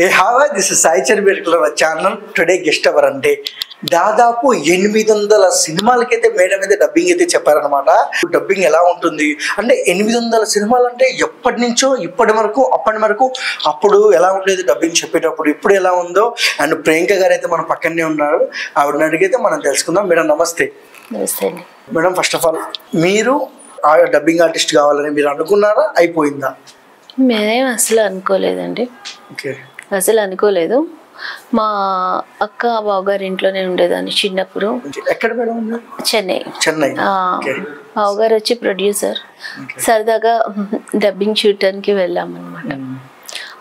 Hey, how are this is Sai Charbirkula channel. Today guest ఎవరంటే దాదాపు 800 సినిమాలకైతే madam అయితే dubbing అయితే చెప్పారనమాట. డబ్బింగ్ ఎలా ఉంటుంది అంటే 800 సినిమాలు అంటే ఎప్పటి నుంచో ఇప్పటి వరకు అప్పుడు ఎలా ఉండేది డబ్బింగ్ చెప్పేటప్పుడు, ఇప్పుడు ఎలా ఉందో. అండ్ ప్రియాంక గారు అయితే మన పక్కనే ఉన్నారు, ఆవిడని అడిగితే మనం తెలుసుకుందాం. మేడం నమస్తే. నమస్తే అండి. మేడం ఫస్ట్ ఆఫ్ ఆల్ మీరు డబ్బింగ్ ఆర్టిస్ట్ కావాలని మీరు అనుకున్నారా, అయిపోయిందా? మేమేం అసలు అనుకోలేదండి. ఓకే, అసలు అనుకోలేదు. మా అక్క బావగారి ఇంట్లోనే ఉండేదాన్ని చిన్నప్పుడు. ఎక్కడ మేడం? చెన్నై. బావగారు వచ్చి ప్రొడ్యూసర్. సరదాగా డబ్బింగ్ చూడటానికి వెళ్ళామన్నమాట.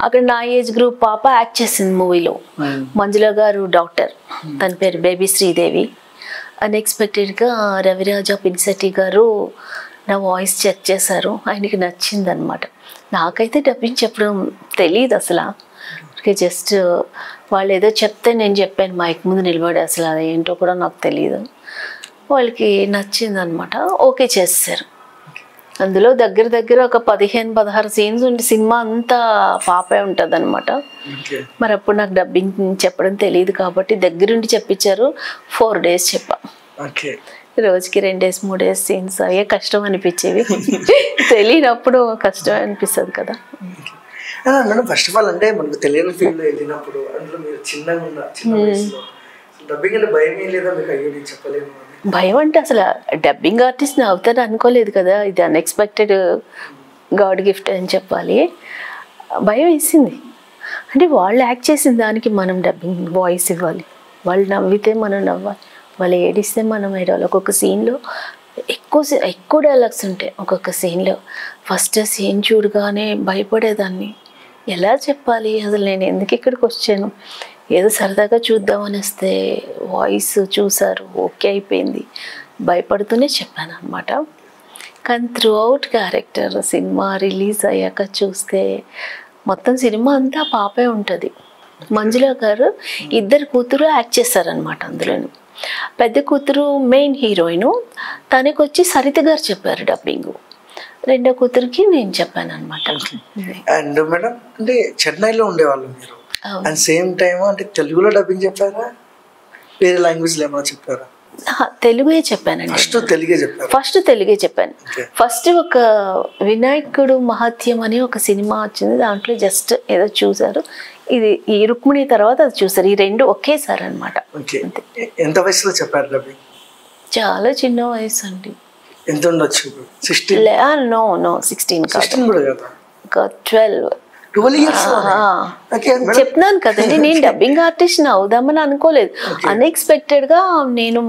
అక్కడ నా ఏజ్ గ్రూప్ పాప యాక్ట్ చేసింది మూవీలో. మంజుల గారు డాక్టర్, తన పేరు బేబీ శ్రీదేవి. అన్ఎక్స్పెక్టెడ్గా రవిరాజా పిన్సెట్టి గారు నా వాయిస్ చెక్ చేశారు, ఆయనకి నచ్చిందనమాట. నాకైతే డబ్బింగ్ చెప్పడం తెలియదు అసలు. జస్ట్ వాళ్ళు ఏదో చెప్తే నేను చెప్పాను మైక్ ముందు నిలబడి, అసలు అది ఏంటో కూడా నాకు తెలియదు. వాళ్ళకి నచ్చిందనమాట, ఓకే చేస్తారు. అందులో దగ్గర ఒక 15-16 సీన్స్ ఉండి సినిమా అంతా పాపే ఉంటుంది అనమాట. మరి అప్పుడు నాకు డబ్బింగ్ చెప్పడం తెలియదు కాబట్టి దగ్గరుండి చెప్పించారు. 4 days చెప్పా. రోజుకి 2 days 3 days సీన్స్ అయ్యే కష్టం అనిపించేవి. తెలియనప్పుడు కష్టం అనిపిస్తుంది కదా. మేడం ఫస్ట్ ఆఫ్ ఆల్ అంటే మనకు తెలియని ఫీల్డ్ వెళ్ళినప్పుడు అందులో మీరు చిన్న వయసులో డబ్బింగ్ అంటే భయం ఏం లేదా మీకు? అయ్యో నేను చెప్పలేను. భయం అంటే అసలు డబ్బింగ్ ఆర్టిస్ట్ని అవుతాను అనుకోలేదు కదా. ఇది అన్ఎక్స్పెక్టెడ్ గాడ్ గిఫ్ట్ అని చెప్పాలి. భయం వేసింది. అంటే వాళ్ళు యాక్ట్ చేసిన దానికి మనం డబ్బింగ్ వాయిస్ ఇవ్వాలి. వాళ్ళు నవ్వితే మనం నవ్వాలి, వాళ్ళు ఏడిస్తే మనం ఏడవాలి. ఒక్కొక్క సీన్లో ఎక్కువ డైలాగ్స్ ఉంటాయి. ఒక్కొక్క సీన్లో ఫస్ట్ సీన్ చూడగానే భయపడేదాన్ని, ఎలా చెప్పాలి అసలు, నేను ఎందుకు ఇక్కడికి వచ్చాను, ఏదో సరదాగా చూద్దామని వస్తే వాయిస్ చూసారు, ఓకే అయిపోయింది, భయపడుతూనే చెప్పాను అనమాట. కానీ through out character cinema release అయ్యాక చూస్తే మొత్తం సినిమా అంతా పాపే ఉంటుంది. మంజుల గారు 2 కూతురు యాక్ట్ చేశారనమాట. అందులోను పెద్ద కూతురు మెయిన్ హీరోయిన్, తనకి వచ్చి సరిత గారు చెప్పారు డబ్బింగ్. 2వ కూతురికి నేను చెప్పాను అనమాట. అండ్ మేడం అంటే చెన్నైలో ఉండేవాళ్ళు మీరు, అండ్ సేమ్ టైం అంటే తెలుగులో డబ్బింగ్ చెప్పారా, వేరే లాంగ్వేజ్లో ఏమైనా చెప్పారా? తెలుగే చెప్పానండి. ఫస్ట్ తెలుగే చెప్పాను. ఫస్ట్ ఒక వినాయకుడు మహత్యం అని ఒక సినిమా వచ్చింది, దాంట్లో జస్ట్ ఏదో చూసారు. ఇది ఈ రుక్మిణి తర్వాత అది చూసారు. ఈ 2 ఒకేసారి అనమాట. ఎంత వయసులో చెప్పారు డబ్బింగ్? చాలా చిన్న వయసు అండి. ఎంత ఉండొచ్చు? 16 కాదు, 12 years. చెప్తున్నాను కదండి, నేను డబ్బింగ్ ఆర్టిస్ట్ అవుదామని అనుకోలేదు. అన్ఎక్స్పెక్టెడ్గా నేను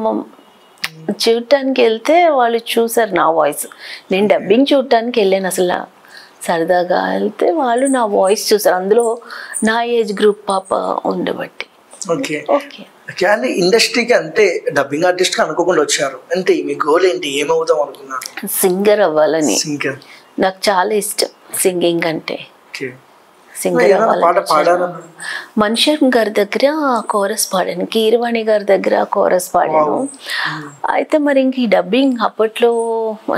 చూడటానికి వెళ్తే వాళ్ళు చూసారు నా వాయిస్. నేను డబ్బింగ్ చూడటానికి వెళ్ళాను అసలు సరదాగా వెళ్తే వాళ్ళు నా వాయిస్ చూసారు. అందులో నా ఏజ్ గ్రూప్ పాప ఉండబట్టి. ఓకే. ఇండస్ట్రీకి అంటే డబ్బింగ్ ఆర్టిస్ట్ అనుకోకుండా వచ్చారు అంటే మీ గోల్ ఏంటి, ఏమవుతాం అనుకున్నారు? సింగర్ అవ్వాలని. నాకు చాలా ఇష్టం సింగింగ్ అంటే. సింగర్ అవ్వాలని. మనిషర్ గారి దగ్గర కోరస్ పాడాను, కీరవాణి గారి దగ్గర కోరస్ పాడాను. అయితే మరి ఇంక ఈ డబ్బింగ్ అప్పట్లో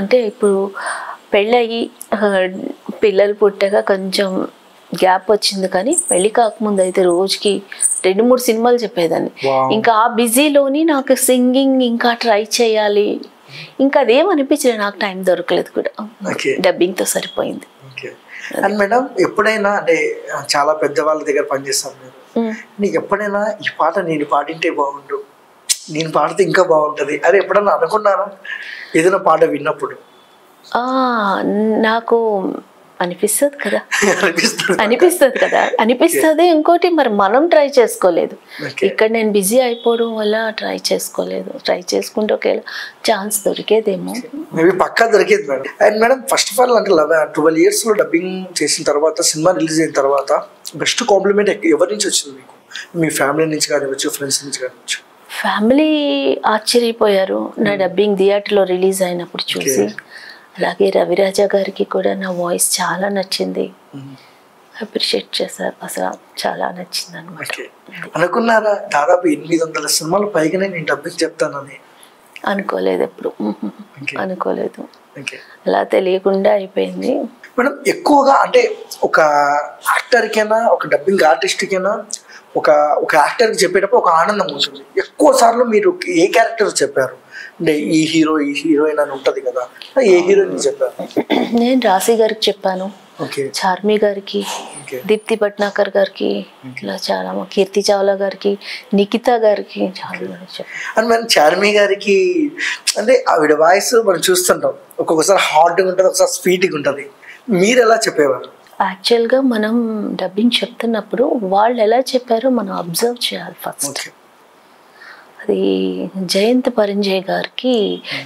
అంటే ఇప్పుడు పెళ్ళయి పిల్లలు పుట్టాక కొంచెం గ్యాప్ వచ్చింది. కానీ పెళ్లి కాకముందు అయితే రోజుకి 2-3 సినిమాలు చెప్పేదాన్ని. ఇంకా ఆ బిజీలోని నాకు సింగింగ్ ఇంకా ట్రై చేయాలి, ఇంకా అదేమనిపించలేదు. నాకు టైం దొరకలేదు కూడా, డబ్బింగ్తో సరిపోయింది. అండ్ మేడం ఎప్పుడైనా అంటే చాలా పెద్దవాళ్ళ దగ్గర పనిచేస్తాను మీరు, నీకు ఎప్పుడైనా ఈ పాట నేను పాడింటే బాగుండు, నేను పాడితే ఇంకా బాగుంటుంది అని ఎప్పుడైనా అనుకున్నారా ఏదైనా పాట విన్నప్పుడు? నాకు అనిపిస్తుంది కదా. ఇంకోటి మరి మనం ట్రై చేసుకోలేదు. ఇక్కడ నేను బిజీ అయిపోవడం వల్ల ట్రై చేసుకోలేదు. ట్రై చేసుకుంటే ఒకవేళ ఛాన్స్ దొరికేదేమో, మేబీ పక్కా దొరికేది madam. And madam first of all అంటే 12 years డబ్బింగ్ చేసిన తర్వాత, సినిమా రిలీజ్ అయిన తర్వాత బెస్ట్ కాంప్లిమెంట్ ఎవరి నుంచి వచ్చింది మీకు? మీ ఫ్యామిలీ నుంచి కానివచ్చు, ఫ్రెండ్స్ నుంచి కానివచ్చు? ఫ్యామిలీ ఆశ్చర్యపోయారు నా డబ్బింగ్ థియేటర్లో రిలీజ్ అయినప్పుడు చూసి. అలాగే రవిరాజా గారికి కూడా నా వాయిస్ చాలా నచ్చింది, అప్రిషియేట్ చేశారు. అసలు చాలా నచ్చింది అనమాట. అనుకున్నారా దాదాపు 800 సినిమాలు పైగానే నేను డబ్బింగ్ చెప్తానని? అనుకోలేదు ఎప్పుడు, అనుకోలేదు. ఓకే. అలా తెలియకుండా అయిపోయింది. మేడం ఎక్కువగా అంటే ఒక యాక్టర్కైనా ఒక డబ్బింగ్ ఆర్టిస్ట్కైనా ఒక ఒక యాక్టర్కి చెప్పేటప్పుడు ఒక ఆనందం ఉంటుంది. ఎక్కువ సార్లు మీరు ఏ క్యారెక్టర్ చెప్పారు అంటే ఈ హీరో ఈ హీరోయిన్ అని ఉంటుంది కదా, ఏ హీరోయిన్ చెప్పారు? నేను రాశి గారికి చెప్పాను, చార్మి గారికి, దీప్తి పట్నాకర్ గారికి, ఇలా చాలా కీర్తి చావ్లా గారికి, నిఖితా గారికి చాలా చెప్పాను. అండ్ మనం చార్మి గారికి అంటే ఆవిడ వాయిస్ మనం చూస్తుంటాం, ఒక్కొక్కసారి హార్డ్గా ఉంటుంది, ఒకసారి స్వీట్గా ఉంటుంది. మీరు ఎలా చెప్పేవారు? యాక్చువల్గా మనం డబ్బింగ్ చెప్తున్నప్పుడు వాళ్ళు ఎలా చెప్పారో మనం అబ్జర్వ్ చేయాలి ఫస్ట్. అది జయంత్ పరంజయ్ గారికి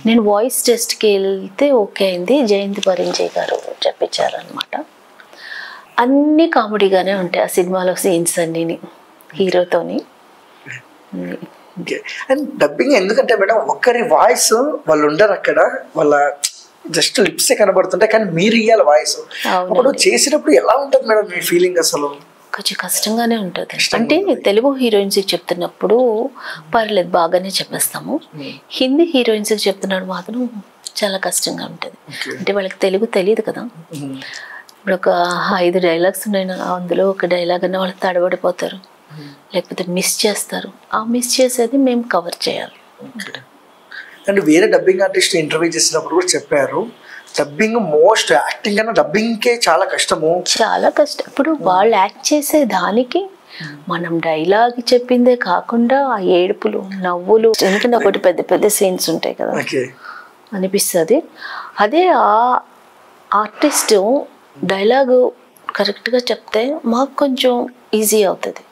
నేను వాయిస్ టెస్ట్కి వెళ్తే ఓకే అయింది. జయంత్ పరంజయ్ గారు చెప్పించారనమాట. అన్నీ కామెడీగానే ఉంటాయి ఆ సినిమాలో సీన్స్ అన్నీ హీరోతోని. అండ్ డబ్బింగ్ ఎందుకంటే మేడం ఒక్కరి వాయిస్ వాళ్ళు ఉండరు అక్కడ, వాళ్ళ జస్ట్ లిప్సే కనబడుతుంటాయి, కానీ మీరు ఇయ్యాలి వాయిస్. అప్పుడు చేసినప్పుడు ఎలా ఉంటుంది మేడం మీ ఫీలింగ్? అసలు కొంచెం కష్టంగానే ఉంటుంది. అంటే తెలుగు హీరోయిన్స్కి చెప్తున్నప్పుడు పర్లేదు బాగానే చెప్పేస్తాము, హిందీ హీరోయిన్స్కి చెప్తున్నాడు మాత్రం చాలా కష్టంగా ఉంటుంది. అంటే వాళ్ళకి తెలుగు తెలియదు కదా. ఇప్పుడు ఒక 5 డైలాగ్స్ ఉన్నాయి, అందులో ఒక డైలాగ్ అన్న వాళ్ళు తడబడిపోతారు, లేకపోతే మిస్ చేస్తారు. ఆ మిస్ చేసేది మేము కవర్ చేయాలి. అండ్ వేరే డబ్బింగ్ ఆర్టిస్ట్ ఇంటర్వ్యూ చేసినప్పుడు కూడా చెప్పారు, డబ్బింగ్ మోస్ట్ యాక్టింగ్ కన్నా డబ్బింగ్కే చాలా కష్టము, చాలా కష్టం. ఇప్పుడు వాళ్ళు యాక్ట్ చేసే దానికి మనం డైలాగ్ చెప్పిందే కాకుండా ఆ ఏడుపులు నవ్వులు, ఎందుకంటే ఒకటి పెద్ద పెద్ద సీన్స్ ఉంటాయి కదా అనిపిస్తుంది. అదే ఆ ఆర్టిస్ట్ డైలాగు కరెక్ట్గా చెప్తే మాకు కొంచెం ఈజీ అవుతుంది.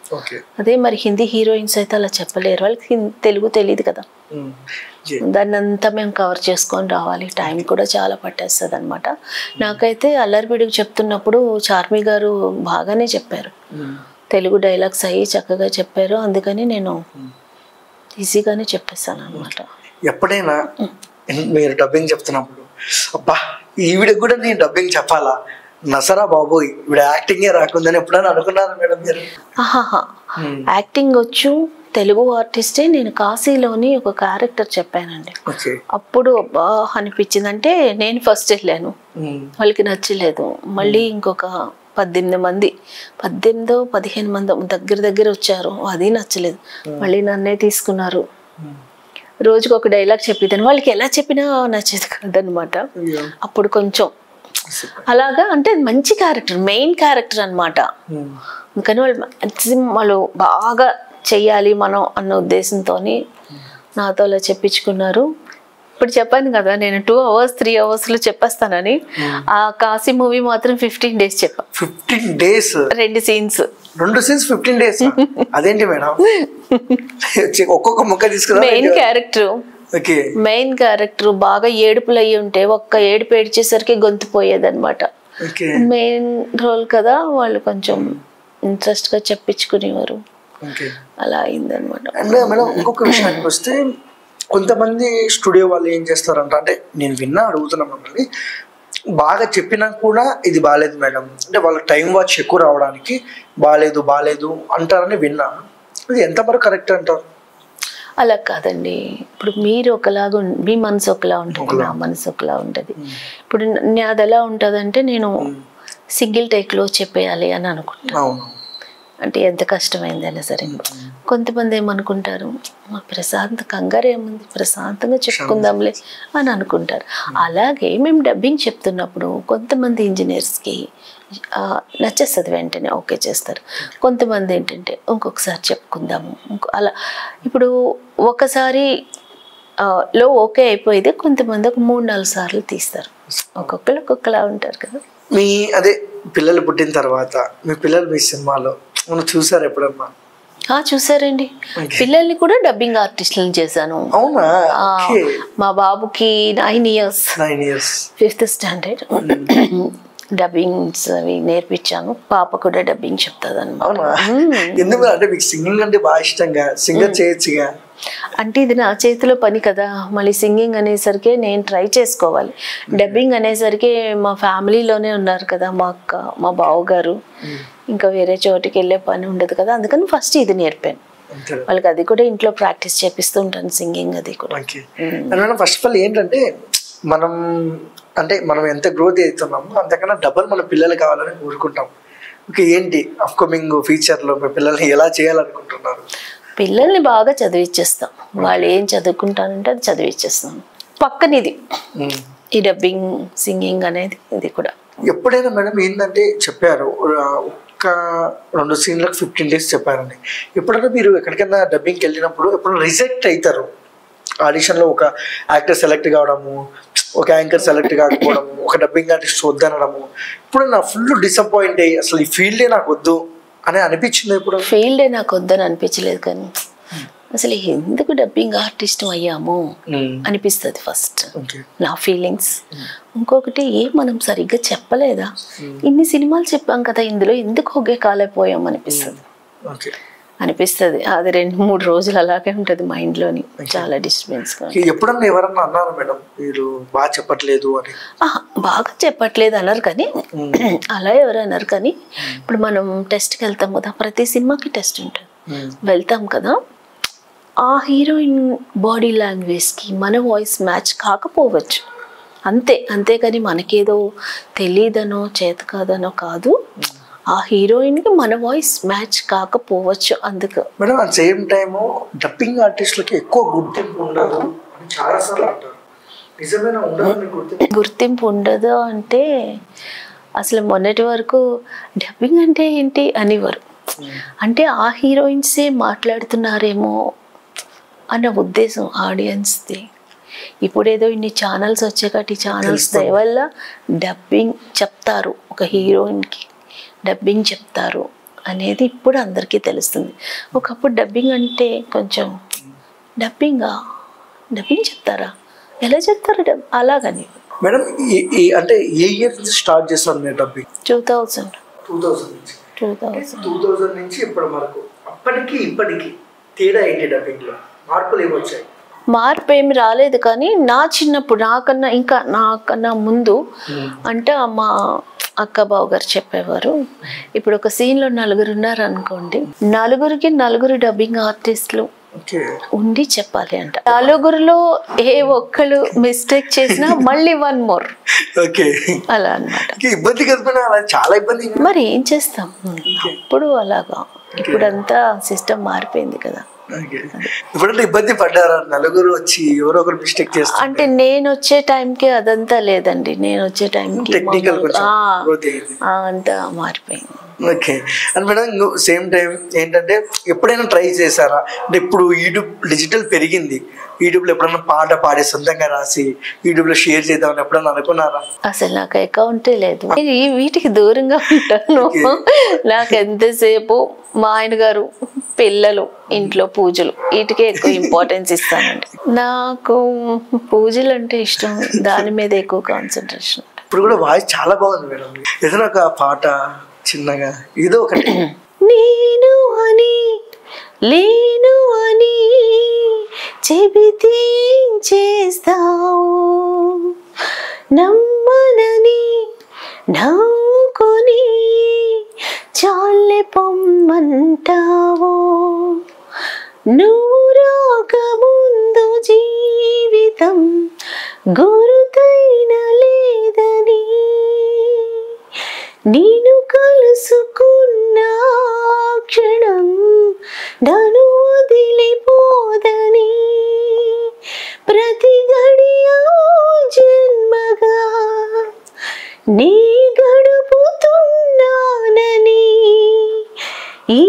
అదే మరి హిందీ హీరోయిన్స్ అయితే అలా చెప్పలేరు, వాళ్ళకి తెలుగు తెలియదు కదా. దాన్ని అంతా మేము కవర్ చేసుకొని రావాలి, టైం కూడా చాలా పట్టేస్తుంది అనమాట. నాకైతే అల్లరిపిడికి చెప్తున్నప్పుడు చార్మి గారు బాగానే చెప్పారు, తెలుగు డైలాగ్స్ అయ్యి చక్కగా చెప్పారు. అందుకని నేను ఈజీగానే చెప్పేస్తాను అనమాట. ఎప్పుడైనా మీరు డబ్బింగ్ చెప్తున్నప్పుడు అబ్బా ఈవిడకి కూడా నేను డబ్బింగ్ చెప్పాలా, నసరా బాబు ఈవిడ యాక్టింగే రాకుందని ఎప్పుడైనా అనుకున్నారు మేడం మీరు? యాక్టింగ్ వచ్చు, తెలుగు ఆర్టిస్టే. నేను కాశీలోని ఒక క్యారెక్టర్ చెప్పానండి, అప్పుడు అబ్బా అనిపించింది. అంటే నేను ఫస్ట్ వెళ్ళాను, వాళ్ళకి నచ్చలేదు. మళ్ళీ ఇంకొక 18 మంది 15 మంది దగ్గర వచ్చారు, అది నచ్చలేదు. మళ్ళీ నన్నే తీసుకున్నారు. రోజుకి ఒక డైలాగ్ చెప్పేదాన్ని, వాళ్ళకి ఎలా చెప్పినా నచ్చేది కాదనమాట. అప్పుడు కొంచెం అలాగా, అంటే మంచి క్యారెక్టర్, మెయిన్ క్యారెక్టర్ అనమాట. అందుకని వాళ్ళు బాగా చెయ్యాలి మనం అన్న ఉద్దేశంతో నాతో అలా చెప్పించుకున్నారు. ఇప్పుడు చెప్పాను కదా నేను 2 hours 3 hours చెప్పేస్తానని, ఆ కాశీ మూవీ మాత్రం 15 days చెప్పా. 15 days 2 scenes 15 days. అదేంటి మేడం? ఒక్కొక్క ముక్క తీసుకురా. మెయిన్ క్యారెక్టర్ బాగా ఏడుపులు అయ్యి ఉంటే ఒక్క ఏడుపు ఏడ్చేసరికి గొంతు పోయేదన్నమాట. మెయిన్ రోల్ కదా, వాళ్ళు కొంచెం ఇంట్రెస్ట్ గా చెప్పించుకునేవారు, అలా అయిందనమాట. అంటే మేడం ఇంకొక విషయానికి వస్తే కొంతమంది స్టూడియో వాళ్ళు ఏం చేస్తారంట, అంటే నేను విన్నా అడుగుతున్నాను మమ్మల్ని, బాగా చెప్పినా కూడా ఇది బాగాలేదు మేడం అంటే వాళ్ళ టైం వాచ్ ఎక్కువ రావడానికి బాగాలేదు అంటారని విన్నా. ఇది ఎంతవరకు కరెక్ట్ అంటారు? అలా కాదండి. ఇప్పుడు మీరు ఒకలాగా మీ మనసు ఒకలా ఉంటుంది, నా మనసు ఒకలా ఉంటుంది. ఇప్పుడు అది ఎలా ఉంటుంది అంటే నేను సింగిల్ టేక్లో చెప్పేయాలి అని అనుకుంటాను. అంటే ఎంత కష్టమైందైనా సరే. కొంతమంది ఏమనుకుంటారు, ప్రశాంత్ కంగారు ఏముంది, ప్రశాంతంగా చెప్పుకుందాంలే అని అనుకుంటారు. అలాగే మేము డబ్బింగ్ చెప్తున్నప్పుడు కొంతమంది ఇంజనీర్స్కి నచ్చేస్తుంది, వెంటనే ఓకే చేస్తారు. కొంతమంది ఏంటంటే ఇంకొకసారి చెప్పుకుందాము అలా. ఇప్పుడు ఒకసారి లో ఓకే అయిపోయేది, కొంతమంది ఒక 3-4 సార్లు తీస్తారు. ఒక్కొక్కలా ఉంటారు కదా. మీ అదే పిల్లలు పుట్టిన తర్వాత మీ పిల్లలు మీ సినిమాలో మనం చూసారు ఎప్పుడమ్మా? చూసారండి. పిల్లల్ని కూడా డబ్బింగ్ ఆర్టిస్టులను చేశాను. అవునా? మా బాబుకి 9 years 5th standard డబ్బింగ్స్ అవి నేర్పించాను. పాప కూడా డబ్బింగ్ చెప్తుంది అన్నమాట. ఎందుకు అంటే మీకు సింగింగ్ అంటే బాగా ఇష్టంగా, సింగర్ చేయొచ్చుగా? అంటే ఇది నా చేతిలో పని కదా, మళ్ళీ సింగింగ్ అనేసరికి నేను ట్రై చేసుకోవాలి. డబ్బింగ్ అనేసరికి మా ఫ్యామిలీలోనే ఉన్నారు కదా, మా అక్క, మా బావగారు, ఇంకా వేరే చోటికి వెళ్ళే పని ఉండదు కదా, అందుకని ఫస్ట్ ఇది నేర్పాను. వాళ్ళకి అది కూడా ఇంట్లో ప్రాక్టీస్ చేపిస్తూ ఉంటాను, సింగింగ్ అది కూడా. ఫస్ట్ ఆఫ్ ఆల్ ఏంటంటే మనం ఎంత గ్రోత్ అవుతున్నామో అంతకన్నా డబల్ మన పిల్లలు కావాలని కోరుకుంటాం. ఓకే, ఏంటి అప్కమింగ్ ఫ్యూచర్లో మీ పిల్లల్ని ఎలా చేయాలనుకుంటున్నారు? పిల్లల్ని బాగా చదివిచ్చేస్తాం. వాళ్ళు ఏం చదువుకుంటానంటే అది చదివిచ్చేస్తాం. పక్కన ఇది ఈ డబ్బింగ్ సింగింగ్ అనేది ఇది కూడా. ఎప్పుడైనా మేడం ఏంటంటే చెప్పారు ఒక 2 సీన్లకు 15 days చెప్పారండి. ఎప్పుడైనా మీరు ఎక్కడికైనా డబ్బింగ్కి వెళ్ళినప్పుడు ఎప్పుడైనా రిజెక్ట్ అవుతారు? ఆడిషన్లో ఒక యాక్టర్ సెలెక్ట్ కావడము, ఒక యాంకర్ సెలెక్ట్ కాకపోవడము, ఒక డబ్బింగ్ ఆర్టిస్ట్ వద్దనడము, ఇప్పుడు నా ఫుల్ డిసప్పాయింట్ అయ్యి అసలు ఈ ఫీల్డే నాకు వద్దు అని అనిపించింది? ఇప్పుడు ఫీల్డే నాకు వద్దని అనిపించలేదు, కానీ అసలు ఎందుకు డబ్బింగ్ ఆర్టిస్ట్ అయ్యాము అనిపిస్తుంది ఫస్ట్, నా ఫీలింగ్స్. ఇంకొకటి మనం సరిగ్గా చెప్పలేదా, ఇన్ని సినిమాలు చెప్పాం కదా, ఇందులో ఎందుకు ఒకే కాలేపోయాం అనిపిస్తుంది. అది 2-3 రోజులు అలాగే ఉంటుంది మైండ్లోని, చాలా డిస్టర్బెన్స్. ఎప్పుడన్నా ఎవరన్నా అన్నారు మేడం మీరు బాగా చెప్పట్లేదు అని? బాగా చెప్పట్లేదు అన్నారు, కానీ అలా ఎవరు అన్నారు. కానీ ఇప్పుడు మనం టెస్ట్కి వెళ్తాం కదా, ప్రతి సినిమాకి టెస్ట్ ఉంటుంది, వెళ్తాం కదా, ఆ హీరోయిన్ బాడీ లాంగ్వేజ్కి మన వాయిస్ మ్యాచ్ కాకపోవచ్చు అంతేకాని మనకేదో తెలియదనో చేత కాదనో కాదు, ఆ హీరోయిన్కి మన వాయిస్ మ్యాచ్ కాకపోవచ్చు. అందుకు madam at same time dubbing ఆర్టిస్టులకి ఎక్కువ గుర్తింపు ఉండదు అని చాలాసార్లు అంటారు. నిజమేనా? ఉండదు గుర్తింపు ఉండదు అంటే అసలు మొన్నటి వరకు డబ్బింగ్ అంటే ఏంటి అనేవారు. అంటే ఆ హీరోయిన్సే మాట్లాడుతున్నారేమో అన్న ఉద్దేశం ఆడియన్స్ది. ఇప్పుడేదో ఇన్ని ఛానల్స్ వచ్చాక ఈ ఛానల్స్ వల్ల డబ్బింగ్ చెప్తారు, ఒక హీరోయిన్కి డబ్బింగ్ చెప్తారు అనేది ఇప్పుడు అందరికీ తెలుస్తుంది. ఒకప్పుడు డబ్బింగ్ అంటే కొంచెం డబ్బింగ్ చెప్తారా, ఎలా చెప్తారు అలాగని. మేడం అంటే ఏ ఇయర్ నుంచి స్టార్ట్ చేస్తారు మీరు డబ్బింగ్? 2000 నుంచి ఇప్పటి వరకు. అప్పటికి ఇప్పటికి తేడా ఏంటి? డబ్బింగ్లో మార్పులు ఏమొచ్చాయి? మార్పు ఏమి రాలేదు, కానీ నా చిన్నప్పుడు నాకన్నా ముందు అంటే మా అక్క బావ గారు చెప్పేవారు, ఇప్పుడు ఒక సీన్లో 4 ఉన్నారు అనుకోండి, 4 డబ్బింగ్ ఆర్టిస్టులు ఉండి చెప్పాలి అంట. 4లో ఏ ఒక్కరు మిస్టేక్ చేసినా మళ్ళీ 1 more అలా అన్నమాట. ఇబ్బంది కదా, చాలా ఇబ్బంది. మరి ఏం చేస్తాం, అప్పుడు అలాగా. ఇప్పుడంతా సిస్టమ్ మారిపోయింది కదా. ఇప్పుడు ఇబ్బంది పడ్డారా 4 వచ్చి ఎవరో ఒకరు మిస్టేక్ చేస్తారు? అంటే నేను వచ్చే టైంకి అదంతా లేదండి, నేను వచ్చే టైంకి అంతా మారిపోయింది. Okay. And madam same time ఏంటంటే ఎప్పుడైనా ట్రై చేశారా? అంటే ఇప్పుడు యూట్యూబ్ డిజిటల్ పెరిగింది, యూట్యూబ్లో ఎప్పుడైనా పాట పాడే సొంతంగా రాసి యూట్యూబ్లో షేర్ చేద్దామని ఎప్పుడైనా అనుకున్నారా? అసలు నాకు అకౌంటే లేదు, వీటికి దూరంగా ఉంటాను. నాకు ఎంతసేపు మా ఆయన గారు, పిల్లలు, ఇంట్లో పూజలు, వీటికే ఎక్కువ ఇంపార్టెన్స్ ఇస్తానండి. నాకు పూజలు అంటే ఇష్టం, దాని మీద ఎక్కువ కాన్సన్ట్రేషన్. ఇప్పుడు కూడా వాయిస్ చాలా బాగుంది మేడం, ఏదైనా ఒక పాట చిన్నగా ఏదో ఒకటి. నేను అని లేను అని చెబితే చేస్తావు, నమ్మనని నవ్వుకొని చాలే పొమ్మంటావు, నువ్వు రాకముందు జీవితం గురుతైన లేదని, నేను కలుసుకున్న క్షణం నన్ను వదిలిపోదని, ప్రతి గడియ జన్మగా నీ గడుపుతున్నానని, ఈ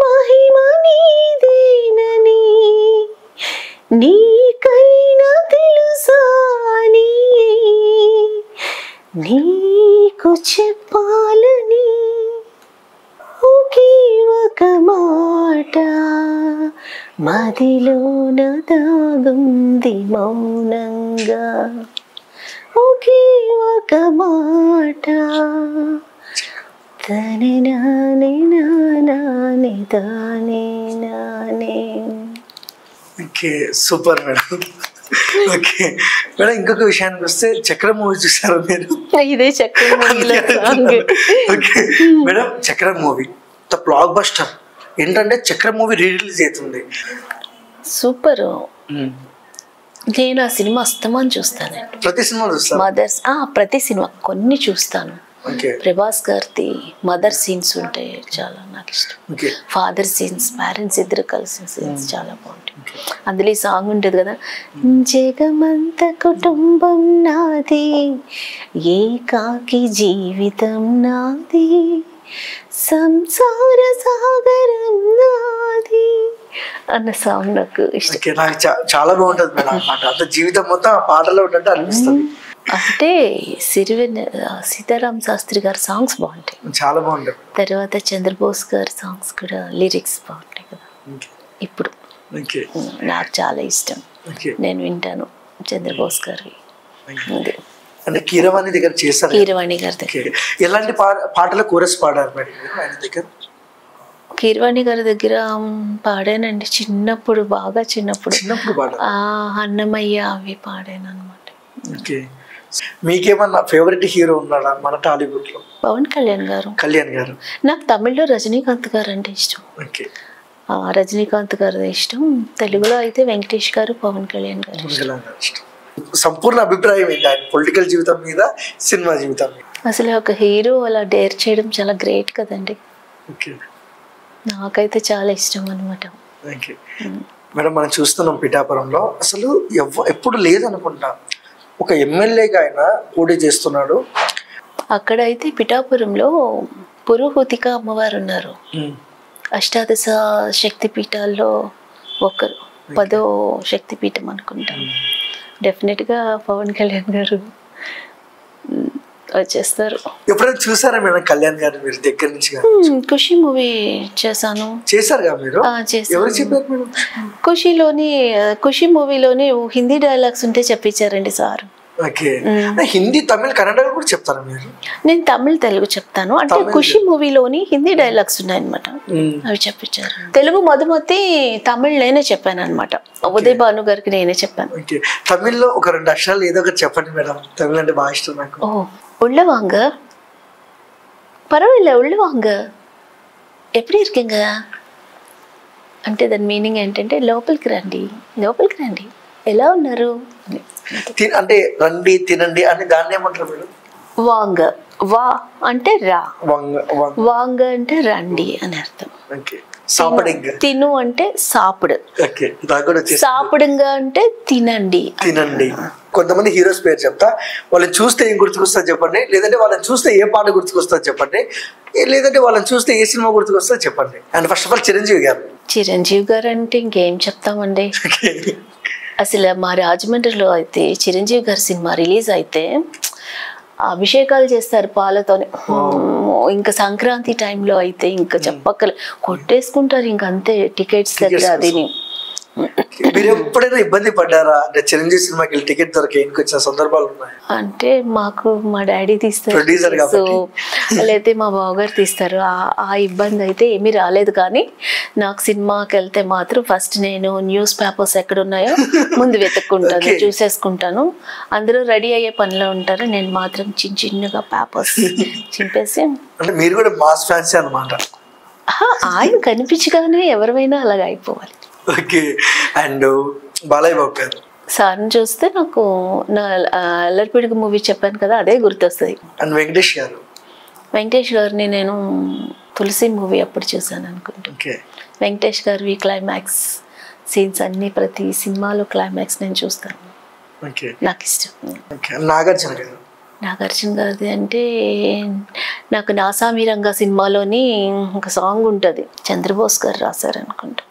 మహిమ నీదేనని నీకైనా తెలుసాని, నీకు చెప్పాలని ఒకే ఒక మాట మదిలోన దాగుంది మౌనంగా, ఒకే ఒక మాట తనే నానే నానే తానే నానే. Okay, super madam. Okay madam, ఇంకొక విషయానికి వస్తే చక్రం మూవీ చూసారా మీరు? ఇదే చక్రం మూవీ. ఓకే మేడం, చక్రం మూవీ బ్లాక్ బస్టర్, ఏంటంటే చక్ర మూవీ రిలీజ్ అవుతుంది. సూపర్. నేను ఆ సినిమా అస్తమాను చూస్తాను. ప్రతి సినిమా చూస్తాను. మదర్స్ ప్రతి సినిమా కొన్ని చూస్తాను. ప్రభాస్ గారిది మదర్ సీన్స్ ఉంటాయి చాలా నాకు ఇష్టం. ఫాదర్ సీన్స్, పేరెంట్స్ ఇద్దరు కలిసిన సీన్స్ చాలా బాగుంటాయి. అందులో ఈ సాంగ్ ఉంటుంది కదా, జగమంత కుటుంబం నాది, ఏకాకి జీవితం నాది, సంసార సాగరం నాది అన్న సాంగ్ నాకు ఇష్టం. నాకు చాలా బాగుంటుంది మేడం. అంత జీవితం మొత్తం ఆ పాటలో ఉన్నట్టు అనిపిస్తుంది. అంటే సీతారాం శాస్త్రి గారి సాంగ్స్ బాగుంటాయి, చాలా బాగుంటాయి. తర్వాత చంద్రబోస్ గారి సాంగ్స్ కూడా లిరిక్స్ బాగుంటాయి కదా. ఇప్పుడు నాకు చాలా ఇష్టం, నేను వింటాను చంద్రబోస్ గారి. అంటే కీరవాణి దగ్గర చేస్తారు. కీరవాణి గారి దగ్గర ఎలాంటి పాటలు కోరస్ పాడారు మేడం ఆయన దగ్గర? కీరవాణి గారి దగ్గర పాడానండి చిన్నప్పుడు, బాగా చిన్నప్పుడు అన్నమయ్య అవి పాడాను అనమాట. మీకేమన్నా ఫేవరెట్ హీరో ఉన్నాడా మన టాలీవుడ్ లో? పవన్ కళ్యాణ్ గారు. కళ్యాణ్ గారు. నాకు తమిళ్లో రజనీకాంత్ గారు అంటే ఇష్టం. రజనీకాంత్ గారు ఇష్టం. తెలుగులో అయితే వెంకటేష్ గారు, పవన్ కళ్యాణ్ గారు ఇష్టం. సంపూర్ణ అభిప్రాయం ఏంటి ఆయన పొలిటికల్ జీవితం మీద, సినిమా జీవితం మీద? అసలు ఒక హీరో అలా డేర్ చేయడం చాలా గ్రేట్ కదండి. నాకైతే చాలా ఇష్టం అనమాట. మేడం మనం చూస్తున్నాం పిఠాపురంలో అసలు ఎప్పుడు లేదనుకుంటా ఒక ఎమ్మెల్యేగా ఆయన పోటీ చేస్తున్నాడు. అక్కడైతే పిఠాపురంలో పురోహూతిక అమ్మవారు ఉన్నారు. అష్టాదశ శక్తి పీఠాల్లో ఒకరు, 10వ శక్తి పీఠం అనుకుంటాను. డెఫినెట్గా పవన్ కళ్యాణ్ గారు వచ్చేస్తారు. ఎప్పుడైనా చూసారా మేడం కళ్యాణ్ గారు మీరు దగ్గర నుంచి? ఖుషి మూవీ చేశాను. చేశారుగా మీరు? ఎవరు చెప్పారు మేడం? ఖుషి మూవీలోని హిందీ డైలాగ్స్ ఉంటే చెప్పించారండి సార్. హిందీ, తమిళ్, కన్నడ కూడా చెప్తారా మీరు? నేను తమిళ్, తెలుగు చెప్తాను. అంటే ఖుషి మూవీలోని హిందీ డైలాగ్స్ ఉన్నాయన్నమాట, అవి చెప్పించారు. తెలుగు మధుమతి తమిళ్ నేనే చెప్పాను అనమాట. ఉదయ్ భాను గారికి నేనే చెప్పాను. తమిళ్లో ఒక 2 అక్షరాలు ఏదో ఒకటి చెప్పండి మేడం. తమిళ్ అంటే బాగా ఇష్టం నాకు. உள்ளவாங்க, పర్వాలేదు உள்ளவாங்க, ఎప్పుడు ఇరికింగ అంటే దాని మీనింగ్ ఏంటంటే లోపలికి రండి, లోపలికి రండి, ఎలా ఉన్నారు అంటే రండి, తినండి అని దాన్ని ఏమంటారు మేడం? వాంగ, వా అంటే రా, వాంగ అంటే రండి అని అర్థం. తిను అంటే సాపుడు, సాపుడుగా అంటే తినండి, తినండి. కొంతమంది హీరోస్ పేరు చెప్తా, వాళ్ళని చూస్తే ఏం గుర్తుకొస్తా చెప్పండి, లేదంటే వాళ్ళని చూస్తే ఏ పాట గుర్తుకొస్తా చెప్పండి, లేదంటే వాళ్ళని చూస్తే ఏ సినిమా గుర్తుకొస్తా చెప్పండి. And first of all Chiranjeevi గారు. చిరంజీవి గారు అంటే ఇంకేం చెప్తామండి. అసలు మా రాజమండ్రిలో అయితే చిరంజీవి గారి సినిమా రిలీజ్ అయితే అభిషేకాలు చేస్తారు పాలతోనే. ఇంకా సంక్రాంతి టైంలో అయితే ఇంకా చెప్పక్కలే, కొట్టేసుకుంటారు ఇంక అంతే టికెట్స్ దగ్గర. అది మీరు ఎప్పుడైనా ఇబ్బంది పడ్డారా? అంటే చిరంజీవి సినిమాకి వెళ్ళి టికెట్ దొరక ఇంకొచ్చిన సందర్భాలు ఉన్నాయి? అంటే మాకు మా డాడీ తీస్తారు, లేకపోతే మా బావగారు తీస్తారు. ఆ ఇబ్బంది అయితే ఏమీ రాలేదు. కానీ నాకు సినిమాకి వెళ్తే మాత్రం ఫస్ట్ నేను న్యూస్ పేపర్స్ ఎక్కడ ఉన్నాయో ముందు వెతుక్కుంటాను, చూసేసుకుంటాను. అందరూ రెడీ అయ్యే పనిలో ఉంటారు, నేను మాత్రం చిన్నగా పేపర్స్ చింపేసి. అంటే మీరు కూడా మాస్ ఫ్యాన్స్ అన్నమాట. ఆయన కనిపించగానే ఎవరైనా అలాగ అయిపోవాలి. ఓకే. అండ్ బాలయ్య బాబు గారు సార్ని చూస్తే నాకు నా అల్లరిపిడుగు మూవీ చెప్పాను కదా, అదే గుర్తొస్తుంది. అండ్ వెంకటేష్ గారు. వెంకటేష్ గారిని నేను తులసి మూవీ అప్పుడు చూసాను అనుకుంటా. వెంకటేష్ గారివి క్లైమాక్స్ సీన్స్ అన్ని, ప్రతి సినిమాలో క్లైమాక్స్ నేను చూస్తాను, నాకు ఇష్టం. నాగార్జున గారు. నాగార్జున గారిది అంటే నాకు నాసామిరంగా సినిమాలోని ఒక సాంగ్ ఉంటుంది, చంద్రబోస్ గారు రాశారు అనుకుంటా,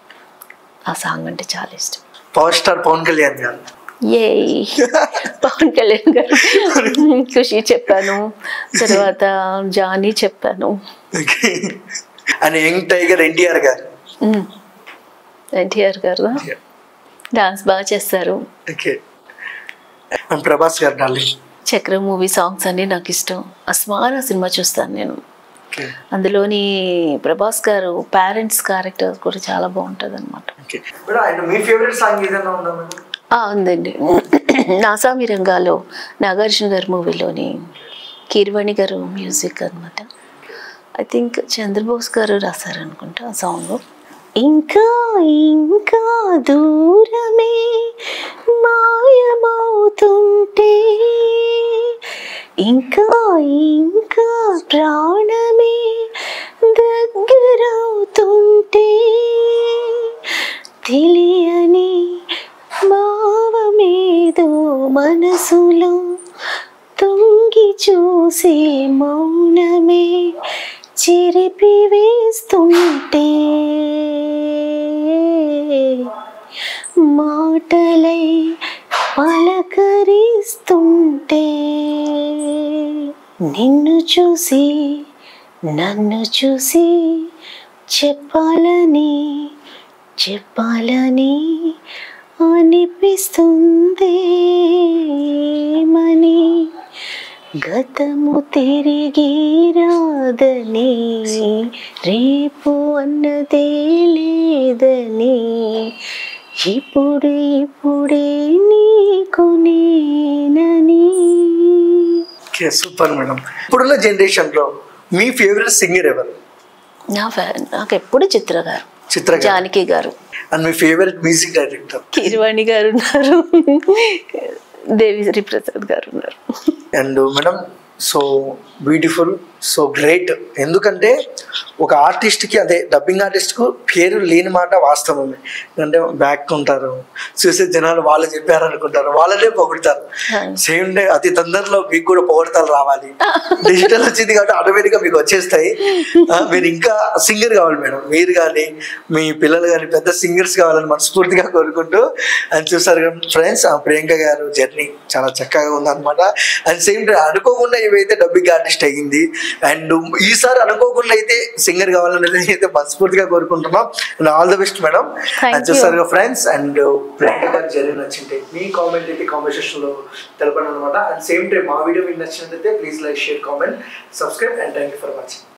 ఆ సాంగ్ అంటే చాలా ఇష్టం. పవర్ స్టార్ పవన్ కళ్యాణ్ గారు. ఏ పవన్ కళ్యాణ్ గారు ఖుషి చెప్పాను, తర్వాత జానీ చెప్పాను. అండ్ యంగ్ టైగర్ ఎన్టీఆర్ గారు. ఎన్టీఆర్ గారు డాన్స్ బాగా చేస్తారు. అండ్ ప్రభాస్ గారు డార్లింగ్. చక్ర మూవీ సాంగ్స్ అన్ని నాకు ఇష్టం. అస్మారా సినిమా చూస్తాను నేను. అందులోని ప్రభాస్ గారు పేరెంట్స్ క్యారెక్టర్ కూడా చాలా బాగుంటుంది అనమాట. ఉందండి, నాసామి రంగాలో నాగార్జున గారి మూవీలోని కీరవాణి గారు మ్యూజిక్ అనమాట. ఐ థింక్ చంద్రబోస్ గారు రాశారు అనుకుంటా ఆ సాంగ్. ఇంకా ఇంకా దూరమే మాయమవుతుంటే, ఇంకా ఇంకా ప్రాణమే దగ్గరవుతుంటే, తెలియని భావమేదో మనసులో తొంగి చూసే మౌనమే చెరిపి వేస్తుంటే, మాటలై పలకరిస్తుంటే, నిన్ను చూసి నన్ను చూసి చెప్పాలని చెప్పాలని అనిపిస్తుంది మని, గతము తిరిగి రాదని, రేపు అన్నదే లేదని, ఇప్పుడే నీకు నేనని. Super madam. ఇప్పుడున్న జనరేషన్లో మీ ఫేవరెట్ సింగర్ ఎవరు? నాకు ఎప్పుడు చిత్ర గారు, జానకి గారు. And me favourite music director? Keeravani గారు ఉన్నారు, దేవి ప్రసాద్ గారు ఉన్నారు. And madam so beautiful, so great. ఎందుకంటే ఒక ఆర్టిస్ట్కి, అదే డబ్బింగ్ ఆర్టిస్ట్కు పేరు లేని మాట వాస్తవమే. ఎందుకంటే బ్యాక్ ఉంటారు, చూసే జనాలు వాళ్ళు చెప్పారు అనుకుంటారు, వాళ్ళనే పొగుడతారు. సేమ్ డే అతి తొందరలో మీకు కూడా పొగడతాలు రావాలి. డిజిటల్ వచ్చింది కాబట్టి ఆటోమేటిక్గా మీకు వచ్చేస్తాయి. మీరు ఇంకా సింగర్ కావాలి మేడం, మీరు కానీ మీ పిల్లలు కానీ పెద్ద సింగర్స్ కావాలని మనస్ఫూర్తిగా కోరుకుంటూ. అండ్ చూసారు ఫ్రెండ్స్, ప్రియాంక గారు జర్నీ చాలా చక్కగా ఉందన్నమాట. అండ్ సేమ్ డే అనుకోకుండా ఏవైతే డబ్బింగ్ ఆర్టిస్ట్ అయ్యింది, అండ్ ఈసారి అనుకోకుండా అయితే సింగర్ కావాలనేది అయితే మనస్ఫూర్తిగా కోరుకుంటున్నాం. And all the best madam. And చూసారు ఫ్రెండ్స్, అండ్ ప్రియాంక గారి జర్నీ నచ్చింటే మీ కామెంట్ అయితే కామెంట్ సెక్షన్ లో తెలపండి అనమాట. అండ్ సేమ్ టైం మా వీడియో మీకు నచ్చినట్లయితే please like, share, comment, subscribe, and thank you for watching.